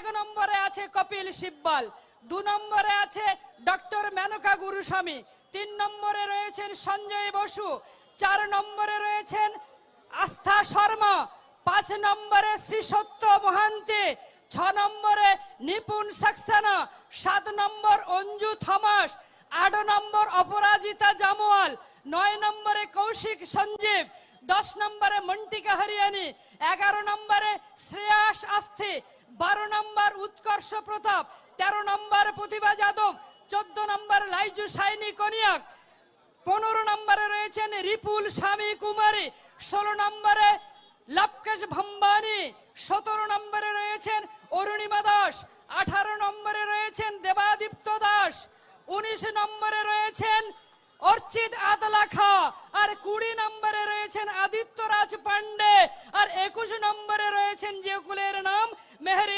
1 নম্বরে আছে কপিল সিব্বল, 2 নম্বরে আছে ডক্টর মেনকা গুরুস্বামী, 3 নম্বরে রয়েছেন সঞ্জয় বসু, 4 নম্বরে রয়েছেন আস্থা শর্মা, 5 নম্বরে শ্রী সত্য মহান্তি, 6 নম্বরে নিপুণ সাক্সেনা, 7 নম্বর অঞ্জু থমাস, 8 নম্বর অপরাজিতা জামওয়াল, 9 নম্বরে কৌশিক সঞ্জীব, 10 নম্বরে মন্টিকা হরিয়ানি, 11 নম্বরে শ্রেয়াস আস্থি, 12 নম্বর উৎকর্ষ প্রতাপ, 13 নম্বর প্রতিভা যাদব, 14 নম্বর লাইজু সাইনি কনিয়াক, 15 নম্বরে রয়েছেন রিপুল স্বামী কুমারী, 16 নম্বরে লবকেশ ভম্বানি, 17 নম্বরে রয়েছেন অরুণিমা দাস, 18 নম্বরে রয়েছেন দেবাদীপ্ত দাস, 19 নম্বরে রয়েছেন অর্চিত আদলাখা, আর 20 নম্বরে রয়েছেন আদিত্য রাজ পান্ডে, আর 21 নম্বরে রয়েছেন যে কুলের নাম মেহরি